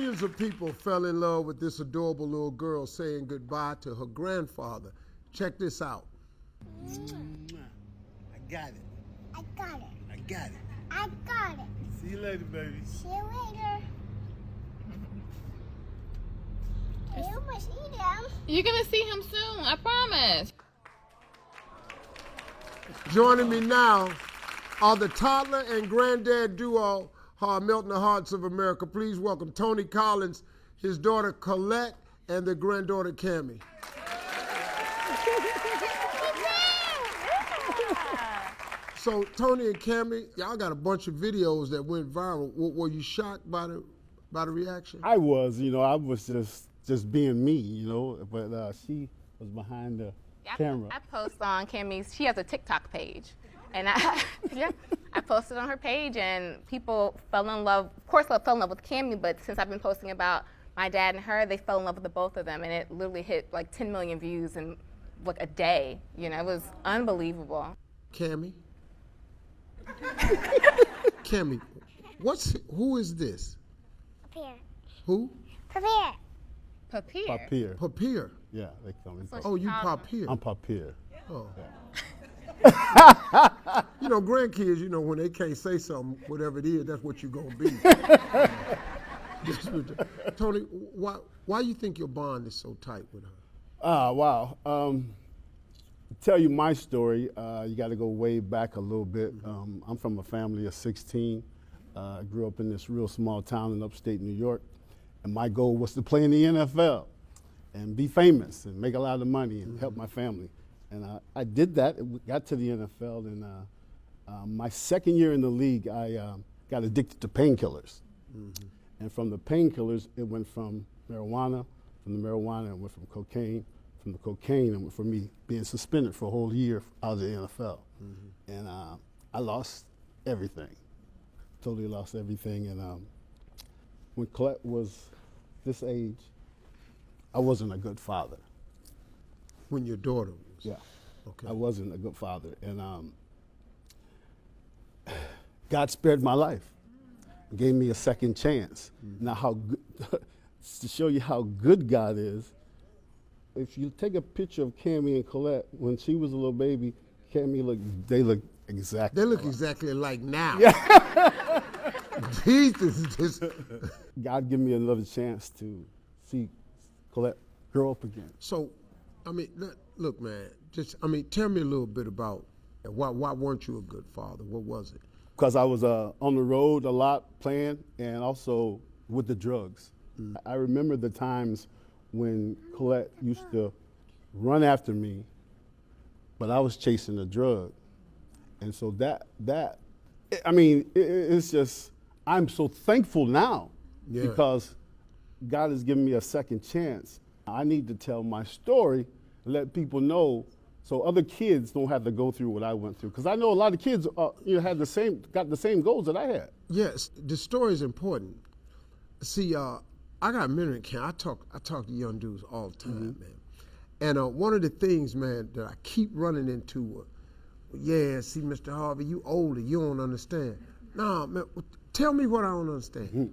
Millions of people fell in love with this adorable little girl saying goodbye to her grandfather. Check this out. I got it. I got it. I got it. I got it. See you later, baby. See you later. You must see them. You're gonna see him soon, I promise. Joining me now are the Toddler and Granddad duo who are melting the hearts of America. Please welcome Tony Collins, his daughter Colette, and their granddaughter Cami. So Tony and Cami, y'all got a bunch of videos that went viral. Were you shocked by the reaction? I was, I was just being me, but she was behind the camera. I post on Cami's, she has a TikTok page. And I posted on her page and people fell in love, of course fell in love with Cami, but since I've been posting about my dad and her, they fell in love with the both of them and it literally hit like 10 million views in like a day. It was unbelievable. Cami? Cami, who is this? Papier. Who? Papier. Papier. Papier. Papier. Yeah, they call me. Oh, you Papier. I'm Papier. Oh. Grandkids, when they can't say something, whatever it is, that's what you're going to be. Tony, why you think your bond is so tight with her? Wow. Tell you my story, you got to go way back a little bit. I'm from a family of 16. I grew up in this real small town in upstate New York, and my goal was to play in the NFL and be famous and make a lot of money and help my family. And I did that, got to the NFL, and my second year in the league, I got addicted to painkillers. And from the painkillers, it went from marijuana, it went from cocaine, from the cocaine, and for me being suspended for a whole year out of the NFL. And I lost everything, totally lost everything. And when Colette was this age, I wasn't a good father. When your daughter was? Yeah. Okay. I wasn't a good father. And God spared my life, gave me a second chance. Now, how good, to show you how good God is, if you take a picture of Cami and Colette when she was a little baby, they look exactly alike. Exactly alike now. Yeah. Jesus. God gave me another chance to see Colette grow up again. So, look, man, tell me a little bit about why weren't you a good father? What was it? Because I was on the road a lot playing and also with the drugs. I remember the times when Colette used to run after me, but I was chasing a drug. And so it's just, I'm so thankful now because God has given me a second chance. I need to tell my story, let people know so other kids don't have to go through what I went through. Because I know a lot of kids got the same goals that I had. Yes, the story is important. See, I got mentoring camp. I talk to young dudes all the time, man. And one of the things, man, that I keep running into, see, Mr. Harvey, you older, you don't understand. Nah, man, tell me what I don't understand.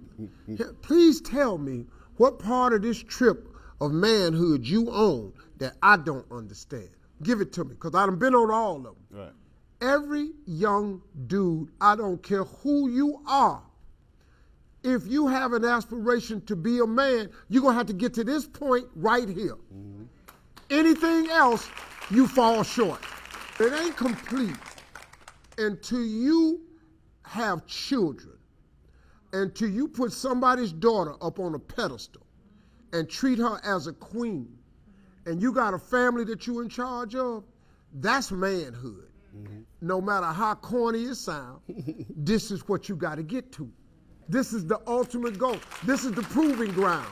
Please tell me what part of this trip of manhood you own that I don't understand. Give it to me, because I've been on all of them. Right. Every young dude, I don't care who you are, if you have an aspiration to be a man, you're going to have to get to this point right here. Anything else, you fall short. It ain't complete until you have children, until you put somebody's daughter up on a pedestal and treat her as a queen, and you got a family that you're in charge of, that's manhood. No matter how corny it sounds, this is what you got to get to. This is the ultimate goal. This is the proving ground.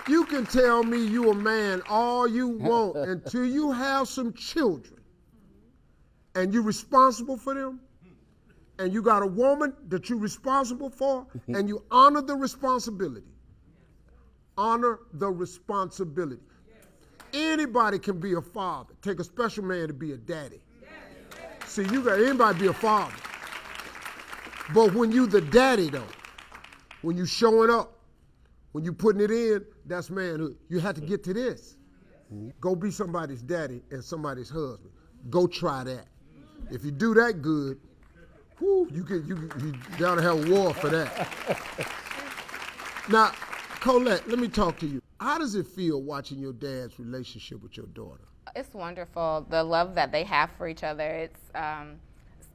You can tell me you a man all you want until you have some children and you're responsible for them, and you got a woman that you're responsible for, and you honor the responsibility. Honor the responsibility. Anybody can be a father. Take a special man to be a daddy. See, you got anybody be a father. But when you the daddy though, When you showing up, when you putting it in, that's manhood. You have to get to this. Go be somebody's daddy and somebody's husband. Go try that. If you do that good, whoo, you gotta have a war for that. Now, Colette, let me talk to you. How does it feel watching your dad's relationship with your daughter? It's wonderful, the love that they have for each other. It's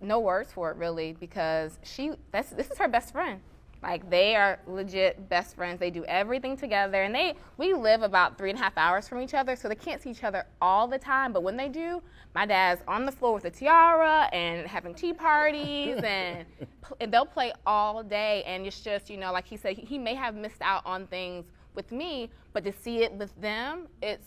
no words for it really, because this is her best friend. Like, they are legit best friends. They do everything together, and we live about 3.5 hours from each other, so they can't see each other all the time. But when they do, my dad's on the floor with a tiara and having tea parties, and they'll play all day. And it's just, you know, like he said, he may have missed out on things with me, but to see it with them, it's,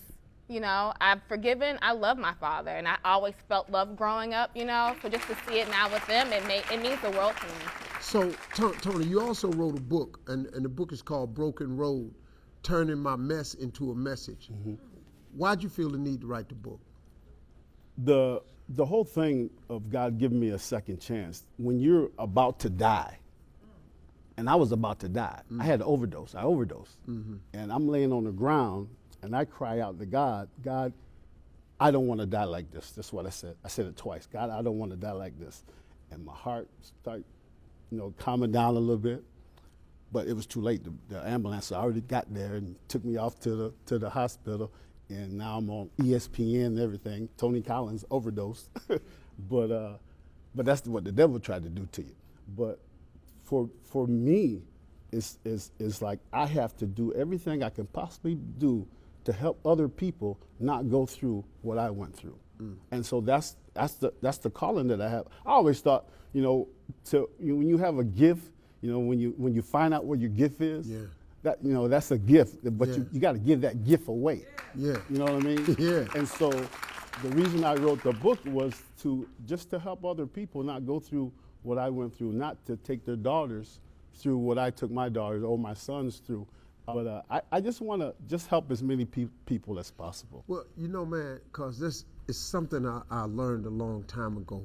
you know, I've forgiven. I love my father, and I always felt love growing up, you know. So just to see it now with them, it means the world to me. So, Tony, you also wrote a book, and the book is called Broken Road, Turning My Mess into a Message. Why'd you feel the need to write the book? The whole thing of God giving me a second chance, when you're about to die, and I was about to die. I had an overdose. I overdosed. And I'm laying on the ground, and I cry out to God, God, I don't want to die like this. That's what I said. I said it twice. God, I don't want to die like this. And my heart started, you know, calming down a little bit. But it was too late. The ambulance already got there and took me off to the hospital. And now I'm on ESPN and everything. Tony Collins overdosed. but that's what the devil tried to do to you. But for me, it's like I have to do everything I can possibly do to help other people not go through what I went through. And so that's the calling that I have. I always thought, you know, when you have a gift, you know, when you find out what your gift is, that, you know, that's a gift, but you got to give that gift away. You know what I mean? And so the reason I wrote the book was just to help other people not go through what I went through, not to take their daughters through what I took my daughters or my sons through. But I just want to help as many people as possible. Well, you know, man, because this is something I learned a long time ago.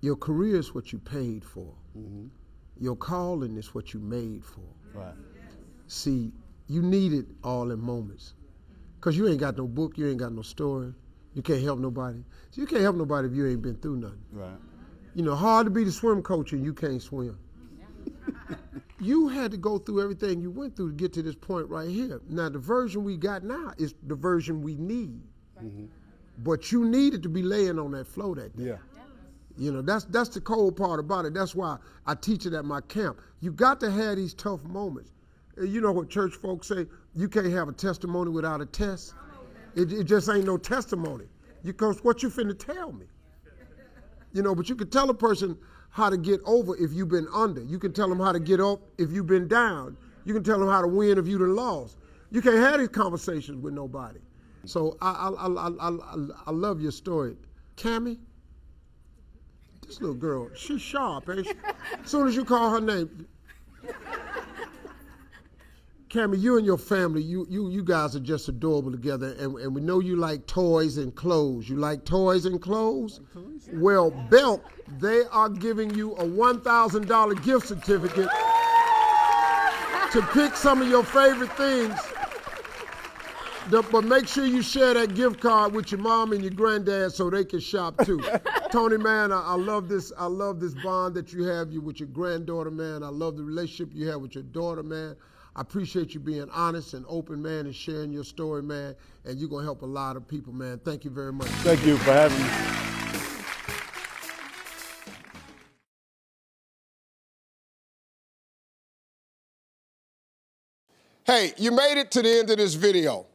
Your career is what you paid for. Your calling is what you made for. Right. See, you need it all in moments. Because you ain't got no book, you ain't got no story. You can't help nobody. So you can't help nobody if you ain't been through nothing. Right. You know, hard to be the swim coach and you can't swim. You had to go through everything you went through to get to this point right here. Now, the version we got now is the version we need. But you needed to be laying on that floor that day. You know, that's the cold part about it. That's why I teach it at my camp. You got to have these tough moments. You know what church folks say? You can't have a testimony without a test. It just ain't no testimony. Because what you finna tell me? You know, but you can tell a person how to get over if you've been under. You can tell them how to get up if you've been down. You can tell them how to win if you've lost. You can't have these conversations with nobody. So I love your story. Cami, this little girl, she's sharp, ain't she? As soon as you call her name. Cami, you and your family, you guys are just adorable together, and we know you like toys and clothes. You like toys and clothes? Well, Belk, they are giving you a $1,000 gift certificate to pick some of your favorite things. But make sure you share that gift card with your mom and your granddad so they can shop too. Tony, man, I love this. I love this bond that you have with your granddaughter, man. I love the relationship you have with your daughter, man. I appreciate you being honest and open, man, and sharing your story, man. And you're going to help a lot of people, man. Thank you very much. Thank you for having me. Hey, you made it to the end of this video.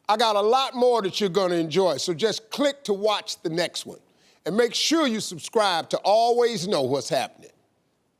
I got a lot more that you're going to enjoy, so just click to watch the next one. And make sure you subscribe to always know what's happening.